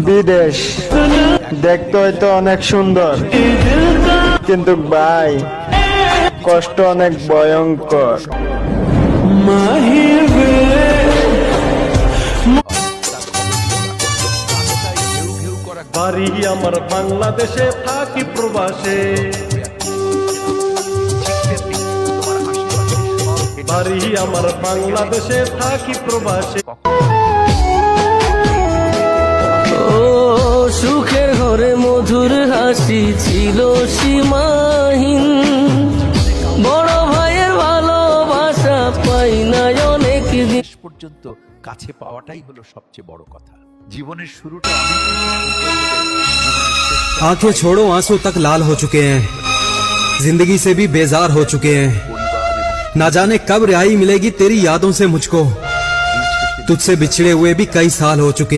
বিদেশ দেখতে হয়তো অনেক সুন্দর, কিন্তু ভাই কষ্ট অনেক ভয়ঙ্কর। বাড়ি আমার বাংলাদেশে, থাকি প্রবাসে। বাড়ি আমার বাংলাদেশে, থাকি প্রবাসে। ও সুখের ঘরে মধুর হাসি ছিল সীমাহীন, বড় ভাইয়ের ভালোবাসা পাই না অনেক দিন। শেষ পর্যন্ত কাছে পাওয়াটাই হলো সবচেয়ে বড় কথা। জীবনের শুরুটা आंखें छोड़ो आंसू तक लाल हो चुके हैं, जिंदगी से भी बेजार हो चुके हैं। ना जाने कब रिहाई मिलेगी तेरी यादों से मुझको, तुझसे बिछड़े हुए भी कई साल हो चुके।